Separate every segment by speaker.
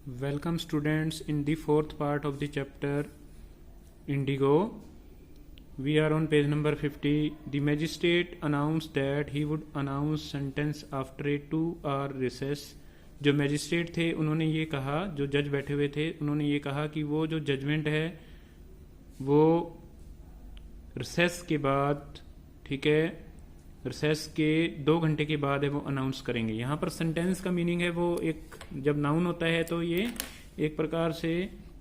Speaker 1: Welcome students in the fourth part of the chapter Indigo. We are on page number 50. The magistrate announced that he would announce sentence after a 2 hour recess. जो magistrate थे उन्होंने ये कहा, जो जज बैठे हुए थे उन्होंने ये कहा कि वो जो जजमेंट है वो रिसेस के बाद, ठीक है, रिसेस के 2 घंटे के बाद है वो अनाउंस करेंगे। यहाँ पर सेंटेंस का मीनिंग है वो एक, जब नाउन होता है तो ये एक प्रकार से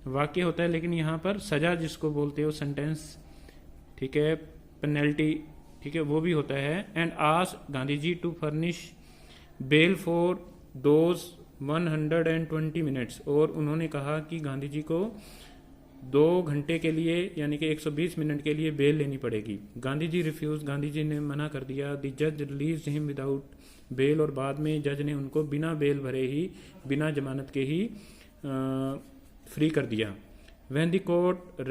Speaker 1: वाक्य होता है, लेकिन यहाँ पर सजा जिसको बोलते हो सेंटेंस, ठीक है, पेनल्टी, ठीक है, वो भी होता है। And asked Gandhi ji to furnish bail for those 120 minutes, और उन्होंने कहा कि गांधी जी को 2 घंटे के लिए यानी कि 120 मिनट के लिए बेल लेनी पड़ेगी। गांधी जी रिफ्यूज, गांधी जी ने मना कर दिया। द जज रिलीज हिम विदाउट बेल, और बाद में जज ने उनको बिना बेल भरे ही, बिना जमानत के ही फ्री कर दिया। When the court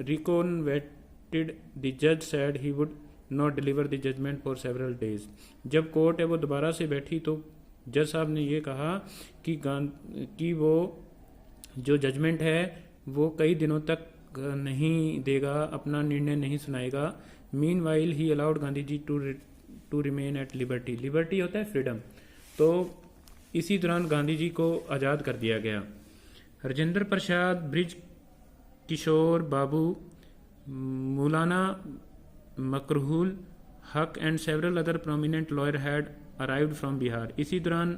Speaker 1: reconvened the जज said he would not deliver the judgment for several days. जब कोर्ट है वो दोबारा से बैठी तो जज साहब ने ये कहा कि वो जो जजमेंट है वो कई दिनों तक नहीं देगा, अपना निर्णय नहीं सुनाएगा। Meanwhile he allowed Gandhi ji to remain at liberty. Liberty होता है फ्रीडम, तो इसी दौरान गांधी जी को आज़ाद कर दिया गया। राजेंद्र प्रसाद, ब्रिज किशोर बाबू, मौलाना मकरूल हक and several other prominent lawyer had arrived from Bihar. इसी दौरान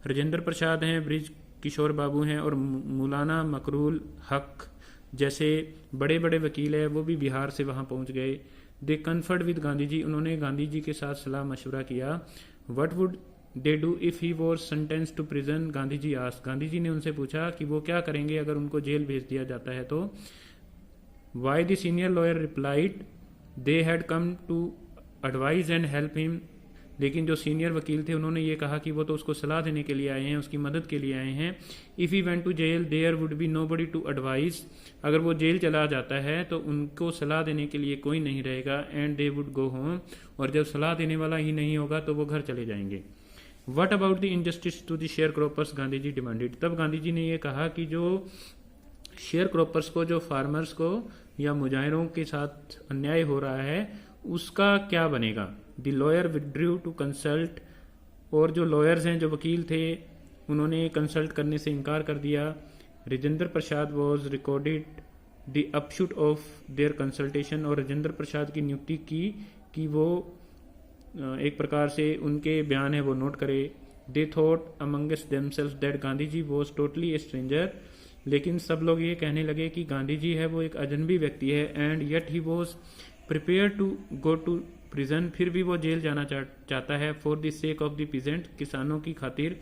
Speaker 1: राजेंद्र प्रसाद हैं, ब्रिज किशोर बाबू हैं और मौलाना मकरूल हक जैसे बड़े बड़े वकील हैं वो भी बिहार से वहाँ पहुँच गए। They conferred with Gandhi ji, उन्होंने गांधी जी के साथ सलाह मशवरा किया। What would they do if he was sentence to prison, Gandhi ji asked, Gandhi ji ने उनसे पूछा कि वो क्या करेंगे अगर उनको जेल भेज दिया जाता है तो। Why the senior lawyer replied they had come to advise and help him, लेकिन जो सीनियर वकील थे उन्होंने ये कहा कि वो तो उसको सलाह देने के लिए आए हैं, उसकी मदद के लिए आए हैं। If he went to jail there would be nobody to advise, अगर वो जेल चला जाता है तो उनको सलाह देने के लिए कोई नहीं रहेगा। And they would go home, और जब सलाह देने वाला ही नहीं होगा तो वो घर चले जाएंगे। What about the injustice to the sharecroppers, Gandhi ji demanded. तब गांधी जी ने ये कहा कि जो शेयर क्रॉपर्स को, जो फार्मर्स को या मुजाहिरों के साथ अन्याय हो रहा है उसका क्या बनेगा। The lawyer withdrew to consult, और जो लॉयर्स हैं, जो वकील थे, उन्होंने कंसल्ट करने से इनकार कर दिया। Rajendra Prasad was recorded the upshot of their consultation, और राजेंद्र प्रसाद की नियुक्ति की कि वो एक प्रकार से उनके बयान है वो नोट करे। They thought amongst themselves that Gandhi ji was totally a stranger, लेकिन सब लोग ये कहने लगे कि गांधी जी है वो एक अजनबी व्यक्ति है। And yet he was prepare to go to prison, फिर भी वो जेल जाना चाहता है। For the sake of the peasant, किसानों की खातिर।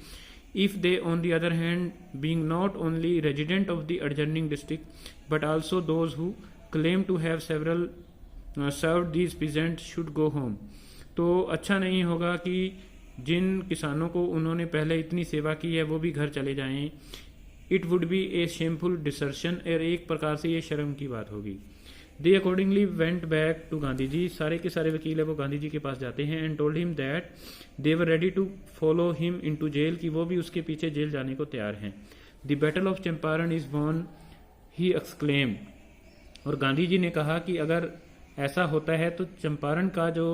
Speaker 1: If they on the other hand being not only resident of the adjoining district but also those who claim to have several served these peasant should go home. तो अच्छा नहीं होगा कि जिन किसानों को उन्होंने पहले इतनी सेवा की है वो भी घर चले जाएं। It would be a shameful desertion, और एक प्रकार से ये शर्म की बात होगी। They accordingly went back to Gandhi ji, सारे के सारे वकील है वो गांधी जी के पास जाते हैं। And told him that they were ready to follow him into jail, कि वो भी उसके पीछे जेल जाने को तैयार हैं। The battle of Champaran is won, he exclaim, और गांधी जी ने कहा कि अगर ऐसा होता है तो चंपारण का जो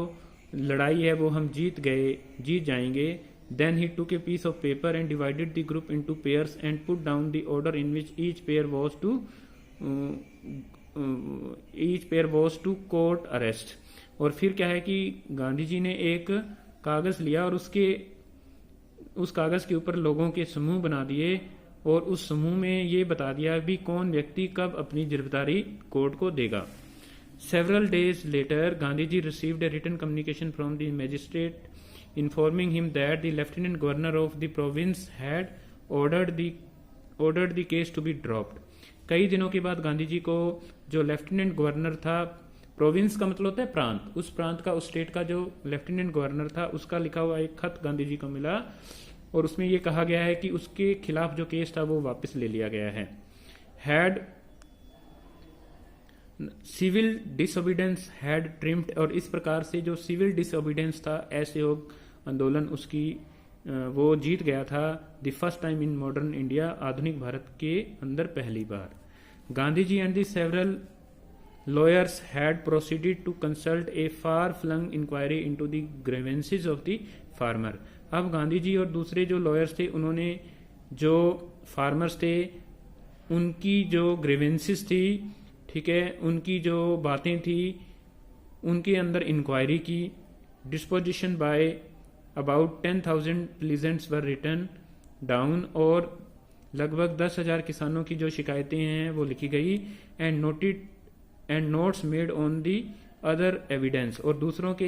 Speaker 1: लड़ाई है वो हम जीत जाएंगे। Then he took a piece of paper and divided the group into pairs and put down the order in which each pair was to court arrest. और फिर क्या है कि गांधी जी ने एक कागज लिया और उस कागज के ऊपर लोगों के समूह बना दिए, और उस समूह में ये बता दिया भी कौन व्यक्ति कब अपनी गिरफ्तारी कोर्ट को देगा। Several days later Gandhi ji received a written communication from the magistrate informing him that the lieutenant governor of the province had ordered the case to be dropped। कई दिनों के बाद गांधी जी को जो लेफ्टिनेंट गवर्नर था, प्रोविंस का मतलब होता है प्रांत, उस प्रांत का, उस स्टेट का जो लेफ्टिनेंट गवर्नर था उसका लिखा हुआ एक खत गांधी जी को मिला, और उसमें यह कहा गया है कि उसके खिलाफ जो केस था वो वापस ले लिया गया है। Had civil disobedience had trimmed, और इस प्रकार से जो सिविल डिसओबीडेंस था, ऐसे आंदोलन, उसकी वो जीत गया था the first time in modern India, आधुनिक भारत के अंदर पहली बार। Gandhi ji and the several lawyers had proceeded to consult a far-flung inquiry into the grievances of the farmer। अब गांधी जी और दूसरे जो लॉयर्स थे उन्होंने जो फार्मर्स थे उनकी जो ग्रीवेंसेस थी, ठीक है, उनकी जो बातें थी उनके अंदर इंक्वायरी की। Disposition by about 10,000 peasants were written down, और लगभग 10,000 किसानों की जो शिकायतें हैं वो लिखी गई। And notes made on the other evidence, और दूसरों के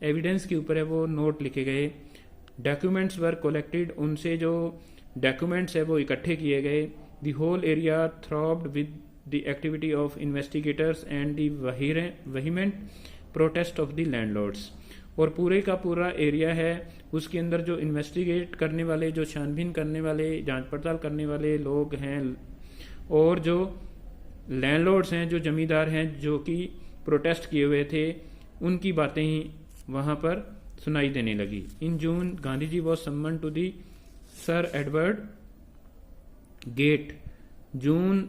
Speaker 1: एविडेंस के ऊपर है वो नोट लिखे गए। डॉक्यूमेंट्स वर कलेक्टेड, उनसे जो डॉक्यूमेंट्स है वो इकट्ठे किए गए। The whole area throbbed with the activity of investigators and the vehement protest of the landlords, और पूरे का पूरा एरिया है उसके अंदर जो इन्वेस्टिगेट करने वाले, जो छानबीन करने वाले, जांच पड़ताल करने वाले लोग हैं, और जो लैंडलॉर्ड्स हैं, जो जमींदार हैं, जो कि प्रोटेस्ट किए हुए थे, उनकी बातें ही वहां पर सुनाई देने लगी। In June Gandhi ji was summon to the Sir Edward Gait, जून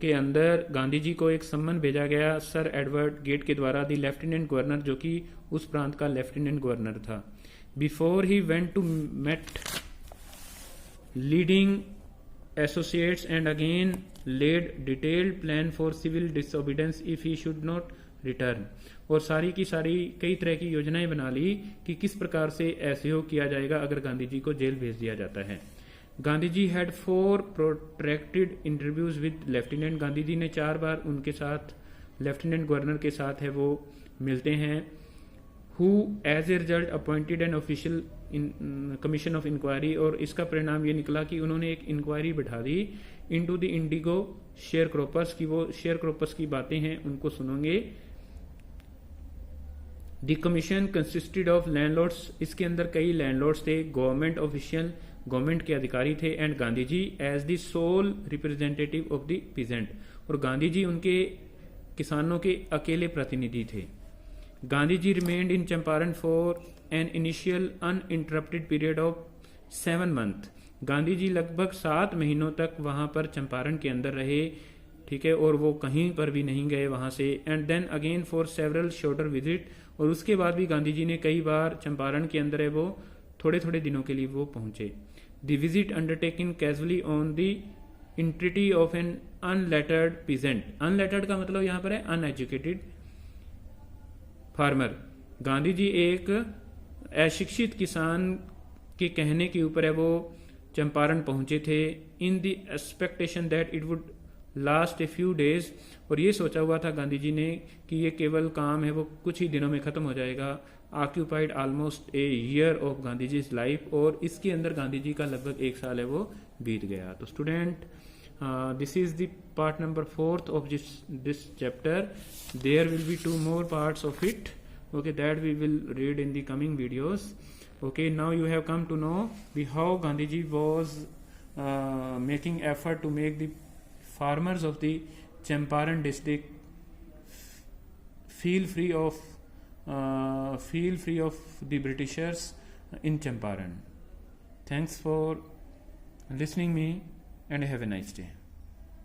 Speaker 1: के अंदर गांधी जी को एक सम्मन भेजा गया सर एडवर्ड गेट के द्वारा, दी लेफ्टिनेंट गवर्नर, जो कि उस प्रांत का लेफ्टिनेंट गवर्नर था। Before he went to met leading associates and again laid detailed plan for civil disobedience if he should not return, और सारी की सारी कई तरह की योजनाएं बना ली कि किस प्रकार से ऐसे हो किया जाएगा अगर गांधी जी को जेल भेज दिया जाता है। Gandhi ji had 4 protracted interviews with lieutenant, Gandhi ji ने 4 बार उनके साथ, लेफ्टिनेंट गवर्नर के साथ है वो मिलते हैं। Who as a result appointed an official commission of inquiry, और इसका परिणाम ये निकला कि उन्होंने एक इंक्वायरी बिठा दी into the indigo share croppers की, वो शेयर क्रॉपर्स की बातें हैं उनको सुनेंगे। The commission consisted of landlords, इसके अंदर कई लैंडलॉर्ड्स थे, गवर्नमेंट ऑफिशियल, गवर्नमेंट के अधिकारी थे, and Gandhi ji as the sole representative of the peasant, और गांधी जी उनके किसानों के अकेले प्रतिनिधि थे। Gandhi ji remained in Champaran for an initial uninterrupted period of 7 months, Gandhi ji लगभग 7 महीनों तक वहां पर चंपारण के अंदर रहे, ठीक है, और वो कहीं पर भी नहीं गए वहां से। And then again for several shorter visit, और उसके बाद भी गांधी जी ने कई बार चंपारण के अंदर है वो थोड़े थोड़े दिनों के लिए वो पहुंचे। The visit undertaken casually on the entreaty of an unlettered peasant, unlettered का मतलब यहां पर है अनएजुकेटेड फार्मर। गांधी जी एक अशिक्षित किसान के कहने के ऊपर है वो चंपारण पहुंचे थे। In the expectation that it would last a few days, और ये सोचा हुआ था गांधी जी ने कि ये केवल काम है वो कुछ ही दिनों में खत्म हो जाएगा। Occupied almost a year of Gandhi ji life, और इसके अंदर गांधी जी का लगभग 1 साल है वो बीत गया। तो student, this is the part number 4th of this chapter. There will be 2 more parts of it, okay, that we will read in the coming videos. Okay, now you have come to know how Gandhiji was making effort to make the farmers of the Champaran district feel free of the Britishers in Champaran. Thanks for listening me, and have a nice day.